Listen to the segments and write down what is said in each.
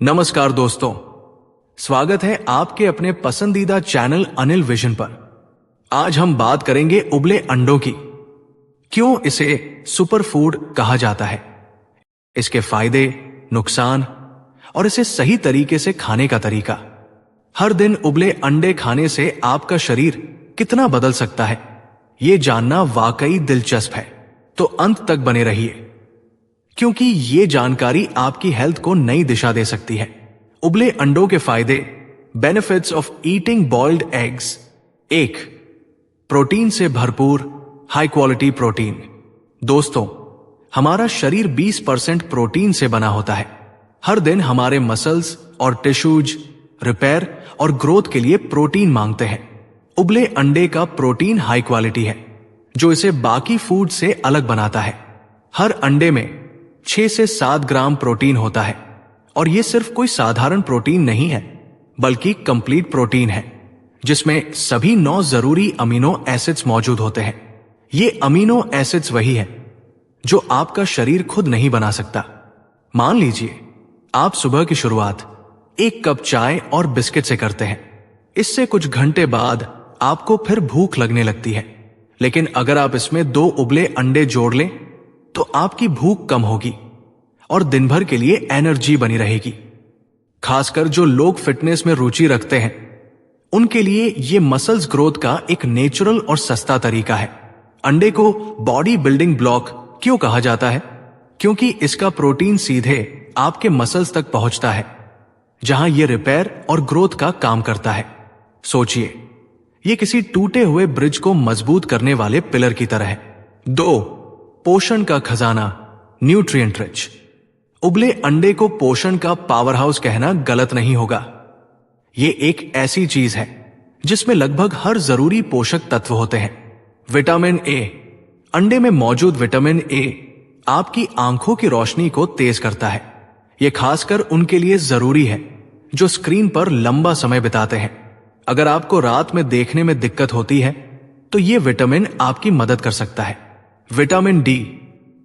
नमस्कार दोस्तों, स्वागत है आपके अपने पसंदीदा चैनल अनिल विजन पर। आज हम बात करेंगे उबले अंडों की। क्यों इसे सुपर फूड कहा जाता है, इसके फायदे, नुकसान और इसे सही तरीके से खाने का तरीका। हर दिन उबले अंडे खाने से आपका शरीर कितना बदल सकता है, ये जानना वाकई दिलचस्प है, तो अंत तक बने रहिए क्योंकि ये जानकारी आपकी हेल्थ को नई दिशा दे सकती है। उबले अंडों के फायदे, benefits of eating boiled eggs. 1. Protein से भरपूर हाई क्वालिटी प्रोटीन। दोस्तों, हमारा शरीर 20% प्रोटीन से बना होता है। हर दिन हमारे मसल्स और टिश्यूज रिपेयर और ग्रोथ के लिए प्रोटीन मांगते हैं। उबले अंडे का प्रोटीन हाई क्वालिटी है, जो इसे बाकी फूड से अलग बनाता है। हर अंडे में 6 से 7 ग्राम प्रोटीन होता है और यह सिर्फ कोई साधारण प्रोटीन नहीं है, बल्कि कंप्लीट प्रोटीन है, जिसमें सभी 9 जरूरी अमीनो एसिड्स मौजूद होते हैं। ये अमीनो एसिड्स वही है जो आपका शरीर खुद नहीं बना सकता। मान लीजिए आप सुबह की शुरुआत 1 कप चाय और बिस्किट से करते हैं। इससे कुछ घंटे बाद आपको फिर भूख लगने लगती है, लेकिन अगर आप इसमें 2 उबले अंडे जोड़ लें तो आपकी भूख कम होगी और दिन भर के लिए एनर्जी बनी रहेगी। खासकर जो लोग फिटनेस में रुचि रखते हैं, उनके लिए यह मसल्स ग्रोथ का एक नेचुरल और सस्ता तरीका है। अंडे को बॉडी बिल्डिंग ब्लॉक क्यों कहा जाता है? क्योंकि इसका प्रोटीन सीधे आपके मसल्स तक पहुंचता है, जहां यह रिपेयर और ग्रोथ का काम करता है। सोचिए, यह किसी टूटे हुए ब्रिज को मजबूत करने वाले पिलर की तरह है। 2. पोषण का खजाना, न्यूट्रिएंट रिच। उबले अंडे को पोषण का पावर हाउस कहना गलत नहीं होगा। यह एक ऐसी चीज है जिसमें लगभग हर जरूरी पोषक तत्व होते हैं। Vitamin A. अंडे में मौजूद विटामिन ए आपकी आंखों की रोशनी को तेज करता है। यह खासकर उनके लिए जरूरी है जो स्क्रीन पर लंबा समय बिताते हैं। अगर आपको रात में देखने में दिक्कत होती है तो यह विटामिन आपकी मदद कर सकता है। Vitamin D.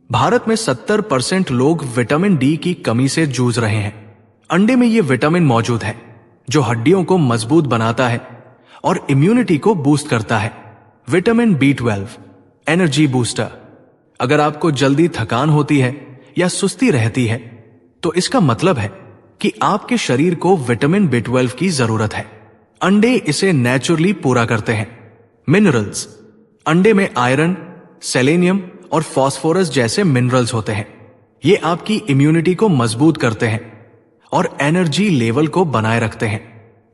भारत में 70% लोग विटामिन डी की कमी से जूझ रहे हैं। अंडे में यह विटामिन मौजूद है जो हड्डियों को मजबूत बनाता है और इम्यूनिटी को बूस्ट करता है। Vitamin B12, energy booster. अगर आपको जल्दी थकान होती है या सुस्ती रहती है तो इसका मतलब है कि आपके शरीर को विटामिन B12 की जरूरत है। अंडे इसे नेचुरली पूरा करते हैं। मिनरल्स। अंडे में आयरन, सेलेनियम और फास्फोरस जैसे मिनरल्स होते हैं। ये आपकी इम्यूनिटी को मजबूत करते हैं और एनर्जी लेवल को बनाए रखते हैं।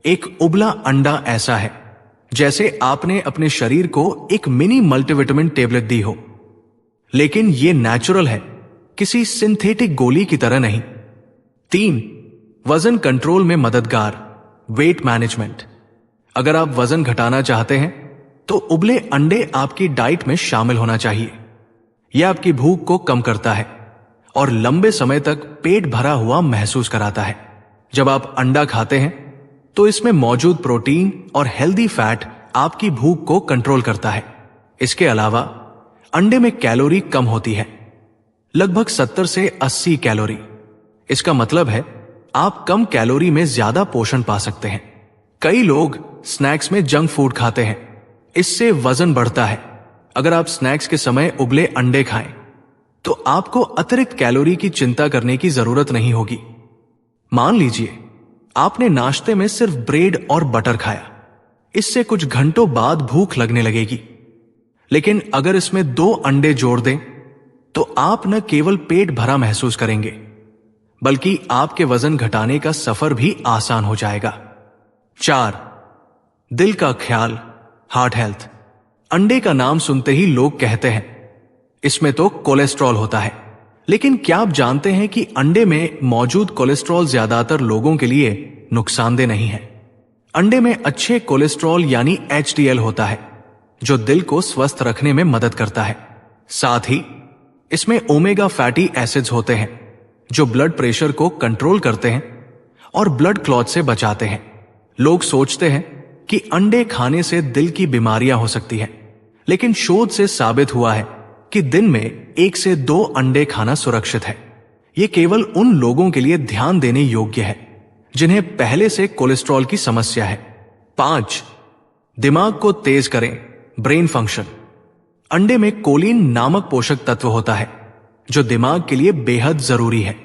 एक उबला अंडा ऐसा है जैसे आपने अपने शरीर को एक मिनी मल्टीविटामिन टेबलेट दी हो, लेकिन ये नेचुरल है, किसी सिंथेटिक गोली की तरह नहीं। 3. वजन कंट्रोल में मददगार, वेट मैनेजमेंट। अगर आप वजन घटाना चाहते हैं तो उबले अंडे आपकी डाइट में शामिल होना चाहिए। यह आपकी भूख को कम करता है और लंबे समय तक पेट भरा हुआ महसूस कराता है। जब आप अंडा खाते हैं तो इसमें मौजूद प्रोटीन और हेल्दी फैट आपकी भूख को कंट्रोल करता है। इसके अलावा अंडे में कैलोरी कम होती है, लगभग 70 से 80 कैलोरी। इसका मतलब है आप कम कैलोरी में ज्यादा पोषण पा सकते हैं। कई लोग स्नैक्स में जंक फूड खाते हैं, इससे वजन बढ़ता है। अगर आप स्नैक्स के समय उबले अंडे खाएं तो आपको अतिरिक्त कैलोरी की चिंता करने की जरूरत नहीं होगी। मान लीजिए आपने नाश्ते में सिर्फ ब्रेड और बटर खाया, इससे कुछ घंटों बाद भूख लगने लगेगी। लेकिन अगर इसमें 2 अंडे जोड़ दें तो आप न केवल पेट भरा महसूस करेंगे, बल्कि आपके वजन घटाने का सफर भी आसान हो जाएगा। 4. दिल का ख्याल, हार्ट हेल्थ। अंडे का नाम सुनते ही लोग कहते हैं इसमें तो कोलेस्ट्रॉल होता है, लेकिन क्या आप जानते हैं कि अंडे में मौजूद कोलेस्ट्रॉल ज्यादातर लोगों के लिए नुकसानदेह नहीं है। अंडे में अच्छे कोलेस्ट्रॉल यानी HDL होता है, जो दिल को स्वस्थ रखने में मदद करता है। साथ ही इसमें ओमेगा फैटी एसिड्स होते हैं जो ब्लड प्रेशर को कंट्रोल करते हैं और ब्लड क्लॉट से बचाते हैं। लोग सोचते हैं कि अंडे खाने से दिल की बीमारियां हो सकती हैं, लेकिन शोध से साबित हुआ है कि दिन में 1 से 2 अंडे खाना सुरक्षित है। ये केवल उन लोगों के लिए ध्यान देने योग्य है जिन्हें पहले से कोलेस्ट्रॉल की समस्या है। 5. दिमाग को तेज करें, ब्रेन फंक्शन। अंडे में कोलिन नामक पोषक तत्व होता है जो दिमाग के लिए बेहद जरूरी है।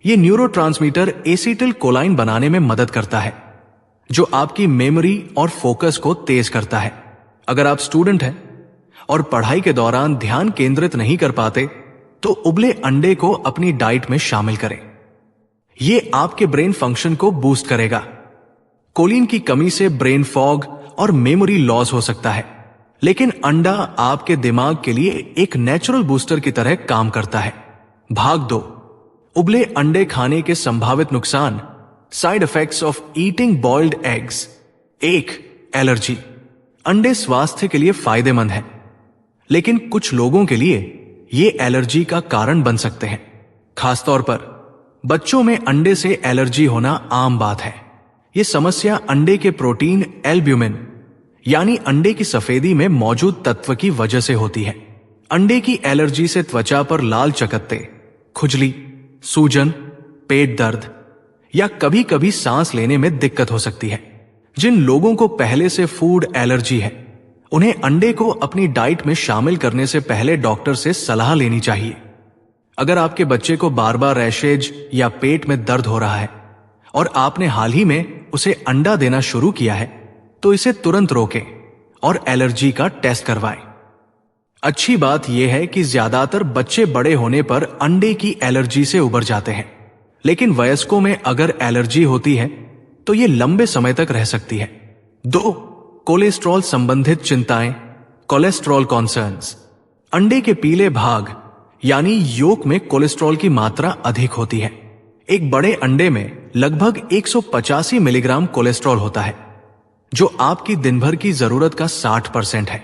यह न्यूरोट्रांसमीटर एसिटिल कोलाइन बनाने में मदद करता है जो आपकी मेमोरी और फोकस को तेज करता है। अगर आप स्टूडेंट हैं और पढ़ाई के दौरान ध्यान केंद्रित नहीं कर पाते तो उबले अंडे को अपनी डाइट में शामिल करें। यह आपके ब्रेन फंक्शन को बूस्ट करेगा। कोलिन की कमी से ब्रेन फॉग और मेमोरी लॉस हो सकता है, लेकिन अंडा आपके दिमाग के लिए एक नेचुरल बूस्टर की तरह काम करता है। भाग 2, उबले अंडे खाने के संभावित नुकसान, side effects of eating boiled eggs. 1. Allergy. अंडे स्वास्थ्य के लिए फायदेमंद है, लेकिन कुछ लोगों के लिए ये एलर्जी का कारण बन सकते हैं। खासतौर पर बच्चों में अंडे से एलर्जी होना आम बात है। यह समस्या अंडे के प्रोटीन एल्ब्यूमिन यानी अंडे की सफेदी में मौजूद तत्व की वजह से होती है। अंडे की एलर्जी से त्वचा पर लाल चकत्ते, खुजली, सूजन, पेट दर्द या कभी कभी सांस लेने में दिक्कत हो सकती है। जिन लोगों को पहले से फूड एलर्जी है उन्हें अंडे को अपनी डाइट में शामिल करने से पहले डॉक्टर से सलाह लेनी चाहिए। अगर आपके बच्चे को बार बार रैशेज या पेट में दर्द हो रहा है और आपने हाल ही में उसे अंडा देना शुरू किया है तो इसे तुरंत रोकें और एलर्जी का टेस्ट करवाएं। अच्छी बात यह है कि ज्यादातर बच्चे बड़े होने पर अंडे की एलर्जी से उबर जाते हैं, लेकिन वयस्कों में अगर एलर्जी होती है तो यह लंबे समय तक रह सकती है। 2. कोलेस्ट्रॉल संबंधित चिंताएं, कोलेस्ट्रॉल कॉन्सर्न्स। अंडे के पीले भाग यानी योक में कोलेस्ट्रॉल की मात्रा अधिक होती है। एक बड़े अंडे में लगभग 185 मिलीग्राम कोलेस्ट्रॉल होता है, जो आपकी दिन भर की जरूरत का 60% है।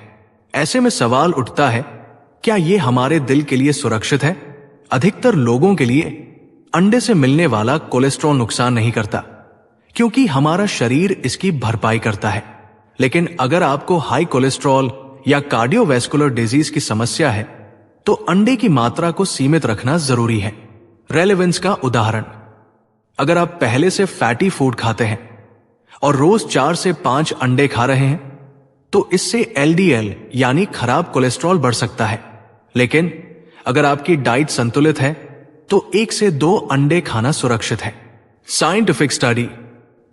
ऐसे में सवाल उठता है, क्या यह हमारे दिल के लिए सुरक्षित है? अधिकतर लोगों के लिए अंडे से मिलने वाला कोलेस्ट्रॉल नुकसान नहीं करता, क्योंकि हमारा शरीर इसकी भरपाई करता है। लेकिन अगर आपको हाई कोलेस्ट्रॉल या कार्डियोवैस्कुलर डिजीज की समस्या है तो अंडे की मात्रा को सीमित रखना जरूरी है। रेलेवेंस का उदाहरण, अगर आप पहले से फैटी फूड खाते हैं और रोज 4 से 5 अंडे खा रहे हैं तो इससे एलडीएल यानी खराब कोलेस्ट्रॉल बढ़ सकता है। लेकिन अगर आपकी डाइट संतुलित है तो 1 से 2 अंडे खाना सुरक्षित है। साइंटिफिक स्टडी,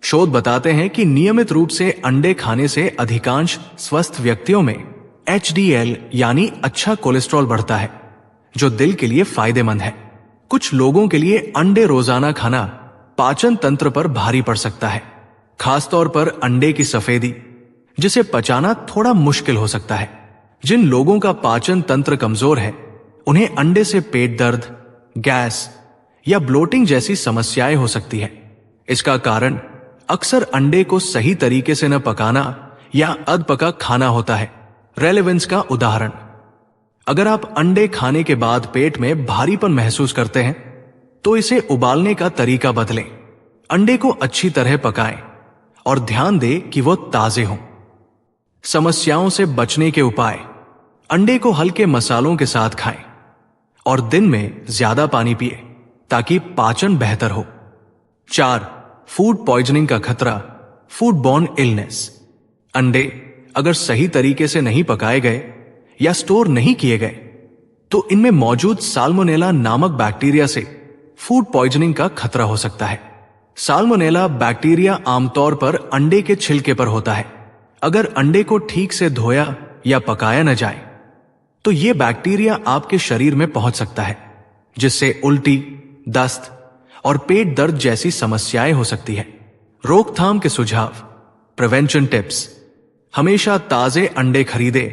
शोध बताते हैं कि नियमित रूप से अंडे खाने से अधिकांश स्वस्थ व्यक्तियों में एचडीएल यानी अच्छा कोलेस्ट्रॉल बढ़ता है, जो दिल के लिए फायदेमंद है। कुछ लोगों के लिए अंडे रोजाना खाना पाचन तंत्र पर भारी पड़ सकता है, खासतौर पर अंडे की सफेदी, जिसे पचाना थोड़ा मुश्किल हो सकता है। जिन लोगों का पाचन तंत्र कमजोर है उन्हें अंडे से पेट दर्द, गैस या ब्लोटिंग जैसी समस्याएं हो सकती है। इसका कारण अक्सर अंडे को सही तरीके से न पकाना या अधपका खाना होता है। रेलेवेंस का उदाहरण, अगर आप अंडे खाने के बाद पेट में भारीपन महसूस करते हैं तो इसे उबालने का तरीका बदलें। अंडे को अच्छी तरह पकाएं और ध्यान दें कि वो ताजे हों। समस्याओं से बचने के उपाय, अंडे को हल्के मसालों के साथ खाएं और दिन में ज्यादा पानी पिए ताकि पाचन बेहतर हो। 4. फूड पॉइजनिंग का खतरा, फूड बॉर्न इलनेस। अंडे अगर सही तरीके से नहीं पकाए गए या स्टोर नहीं किए गए तो इनमें मौजूद साल्मोनेला नामक बैक्टीरिया से फूड पॉइजनिंग का खतरा हो सकता है। साल्मोनेला बैक्टीरिया आमतौर पर अंडे के छिलके पर होता है। अगर अंडे को ठीक से धोया या पकाया न जाए तो यह बैक्टीरिया आपके शरीर में पहुंच सकता है, जिससे उल्टी, दस्त और पेट दर्द जैसी समस्याएं हो सकती है। रोकथाम के सुझाव, प्रिवेंशन टिप्स, हमेशा ताजे अंडे खरीदें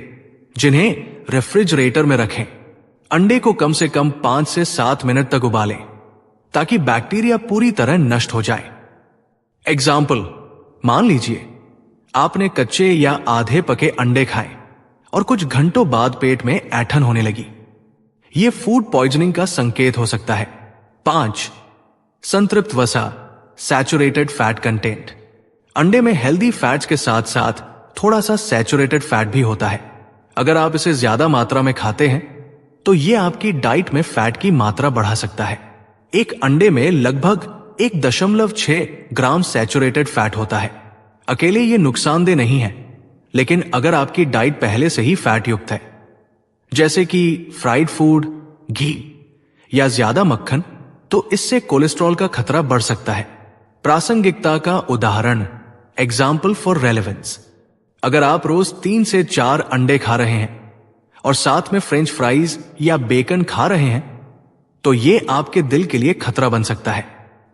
जिन्हें रेफ्रिजरेटर में रखें। अंडे को कम से कम 5 से 7 मिनट तक उबालें ताकि बैक्टीरिया पूरी तरह नष्ट हो जाए। एग्जाम्पल, मान लीजिए आपने कच्चे या आधे पके अंडे खाए और कुछ घंटों बाद पेट में ऐंठन होने लगी। यह फूड पॉइजनिंग का संकेत हो सकता है। 5. संतृप्त वसा, सैचुरेटेड फैट कंटेंट। अंडे में हेल्दी फैट्स के साथ साथ थोड़ा सा सैचुरेटेड फैट भी होता है। अगर आप इसे ज्यादा मात्रा में खाते हैं तो यह आपकी डाइट में फैट की मात्रा बढ़ा सकता है। एक अंडे में लगभग 1.6 ग्राम सैचुरेटेड फैट होता है। अकेले ये नुकसानदेह नहीं है, लेकिन अगर आपकी डाइट पहले से ही फैट युक्त है, जैसे कि फ्राइड फूड, घी या ज्यादा मक्खन, तो इससे कोलेस्ट्रॉल का खतरा बढ़ सकता है। प्रासंगिकता का उदाहरण, एग्जाम्पल फॉर रेलेवेंस, अगर आप रोज 3 से 4 अंडे खा रहे हैं और साथ में फ्रेंच फ्राइज या बेकन खा रहे हैं, तो ये आपके दिल के लिए खतरा बन सकता है।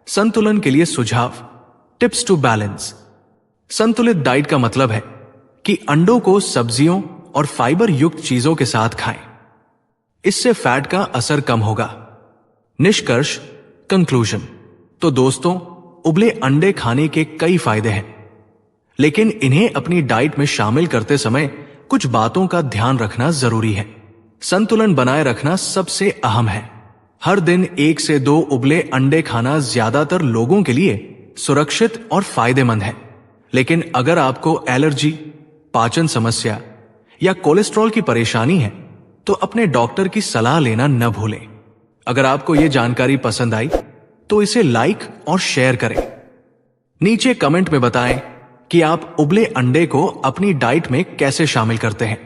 संतुलन के लिए सुझाव, टिप्स टू बैलेंस। संतुलित डाइट का मतलब है कि अंडों को सब्जियों और फाइबर युक्त चीजों के साथ खाएं। इससे फैट का असर कम होगा। निष्कर्ष, कंक्लूजन। तो दोस्तों, उबले अंडे खाने के कई फायदे हैं, लेकिन इन्हें अपनी डाइट में शामिल करते समय कुछ बातों का ध्यान रखना जरूरी है। संतुलन बनाए रखना सबसे अहम है। हर दिन 1 से 2 उबले अंडे खाना ज्यादातर लोगों के लिए सुरक्षित और फायदेमंद है, लेकिन अगर आपको एलर्जी, पाचन समस्या या कोलेस्ट्रॉल की परेशानी है, तो अपने डॉक्टर की सलाह लेना न भूलें। अगर आपको यह जानकारी पसंद आई तो इसे लाइक और शेयर करें। नीचे कमेंट में बताएं कि आप उबले अंडे को अपनी डाइट में कैसे शामिल करते हैं।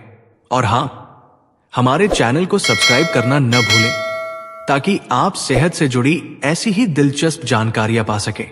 और हां, हमारे चैनल को सब्सक्राइब करना न भूलें, ताकि आप सेहत से जुड़ी ऐसी ही दिलचस्प जानकारियां पा सकें।